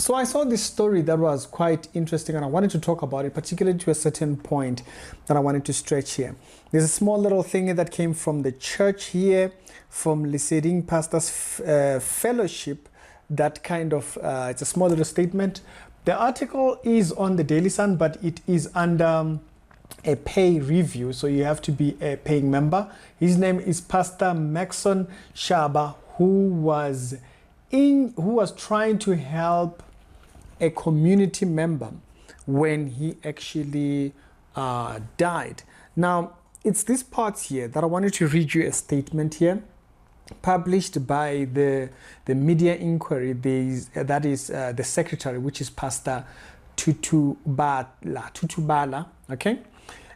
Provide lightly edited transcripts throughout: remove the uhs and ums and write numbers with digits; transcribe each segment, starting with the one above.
So I saw this story that was quite interesting and I wanted to talk about it, particularly to a certain point that I wanted to stretch here. There's a small little thing that came from the church here, from Samaritan Pastors Fellowship, that kind of, it's a small little statement. The article is on the Daily Sun, but it is under a pay review, so you have to be a paying member. His name is Pastor Maxon Shaba, who was trying to help a community member when he actually died. Now, it's these parts here that I wanted to read you a statement here, published by the Media Inquiry. That is the secretary, which is Pastor Tutubala, okay?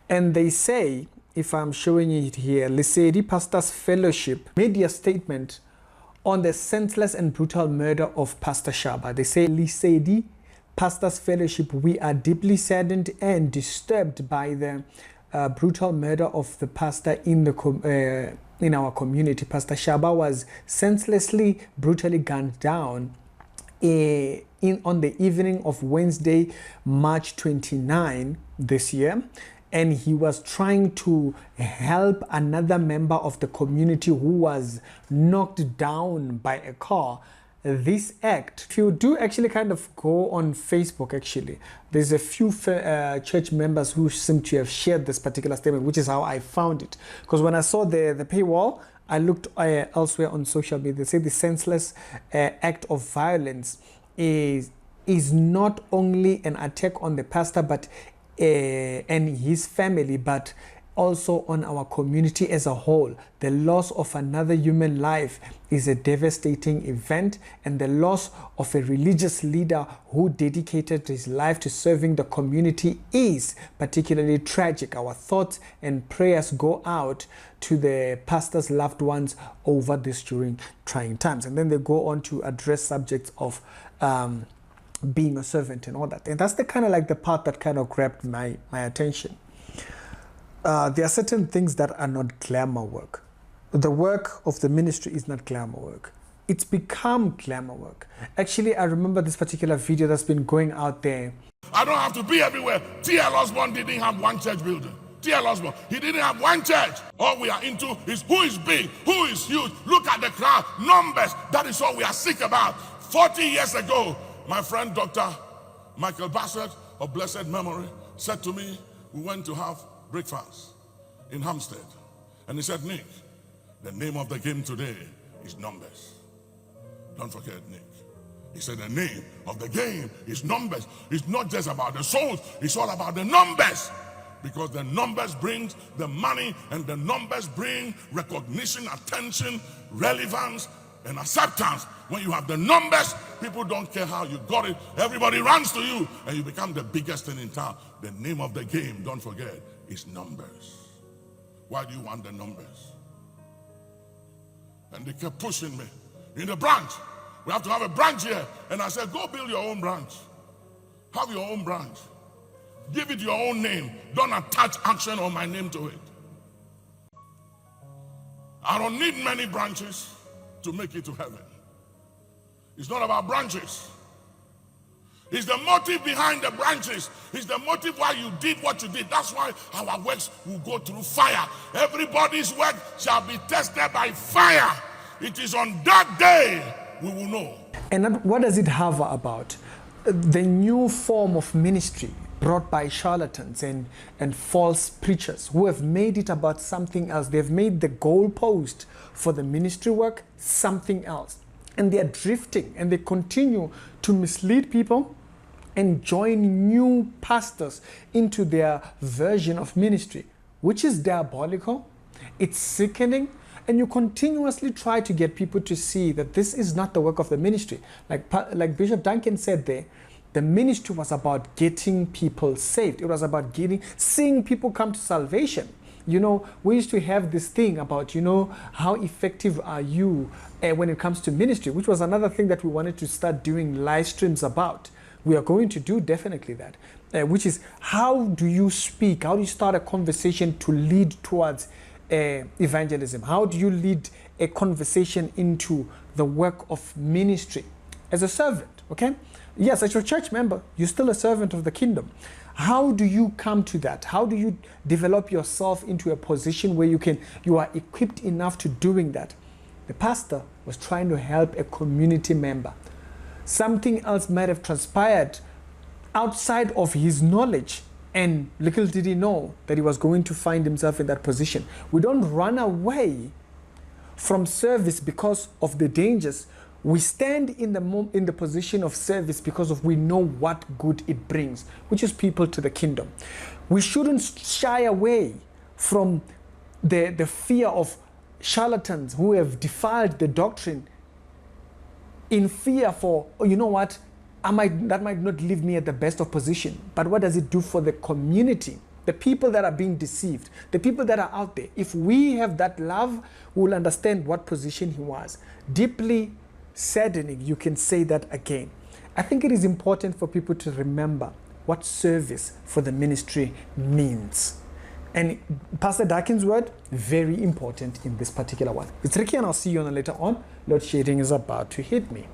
And they say, if I'm showing it here, Lesedi Pastors Fellowship made a statement on the senseless and brutal murder of Pastor Shaba. They say, Lesedi Pastors Fellowship, we are deeply saddened and disturbed by the brutal murder of the pastor in our community. Pastor Shaba was senselessly, brutally gunned down on the evening of Wednesday, March 29 this year. And he was trying to help another member of the community who was knocked down by a car. This act, if you do actually kind of go on Facebook, actually, there's a few church members who seem to have shared this particular statement, which is how I found it. Because when I saw the paywall, I looked elsewhere on social media. They say the senseless act of violence is not only an attack on the pastor, but and his family, but also on our community as a whole. The loss of another human life is a devastating event, and the loss of a religious leader who dedicated his life to serving the community is particularly tragic. Our thoughts and prayers go out to the pastor's loved ones over this during trying times. And then they go on to address subjects of being a servant and all that. And that's the kind of like the part that kind of grabbed my attention. There are certain things that are not glamour work. The work of the ministry is not glamour work. It's become glamour work. Actually, I remember this particular video that's been going out there. I don't have to be everywhere. T.L. Osborne didn't have one church building. T.L. Osborne, he didn't have one church. All we are into is who is big, who is huge. Look at the crowd, numbers. That is all we are sick about. 40 years ago, my friend Dr. Michael Bassett of blessed memory said to me, we went to have breakfast in Hampstead. And he said, Nick, the name of the game today is numbers. Don't forget, Nick. He said the name of the game is numbers. It's not just about the souls, it's all about the numbers. Because the numbers brings the money, and the numbers bring recognition, attention, relevance, and acceptance. When you have the numbers, people don't care how you got it. Everybody runs to you, and you become the biggest thing in town. The name of the game, don't forget, is numbers. Why do you want the numbers? And they kept pushing me. In the branch, we have to have a branch here. And I said, go build your own branch. Have your own branch. Give it your own name. Don't attach action or my name to it. I don't need many branches to make it to heaven. It's not about branches. It's the motive behind the branches. It's the motive why you did what you did. That's why our works will go through fire. Everybody's work shall be tested by fire. It is on that day we will know. And what does it have about? The new form of ministry brought by charlatans and false preachers who have made it about something else. They've made the goalpost for the ministry work something else. And they're drifting, and they continue to mislead people and join new pastors into their version of ministry, which is diabolical. It's sickening. And you continuously try to get people to see that this is not the work of the ministry. Like Bishop Duncan said there, the ministry was about getting people saved. It was about seeing people come to salvation. You know, we used to have this thing about, you know, how effective are you when it comes to ministry, which was another thing that we wanted to start doing live streams about. We are going to do definitely that, which is how do you speak? How do you start a conversation to lead towards evangelism? How do you lead a conversation into the work of ministry as a servant? Okay, Yes, as your church member, you're still a servant of the kingdom. How do you come to that? How do you develop yourself into a position where you are equipped enough to doing that? The pastor was trying to help a community member. Something else might have transpired outside of his knowledge, and little did he know that he was going to find himself in that position. We don't run away from service because of the dangers. We stand in the position of service because we know what good it brings, which is people to the kingdom. We shouldn't shy away from the fear of charlatans who have defiled the doctrine in fear for, oh, you know what, that might not leave me at the best of position. But what does it do for the community? The people that are being deceived, the people that are out there. If we have that love, we will understand what position he was. Deeply saddening, you can say that again. I think it is important for people to remember what service for the ministry means. And Pastor Dakin's word, very important in this particular one. It's Ricky, and I'll see you on later on. Load shedding is about to hit me.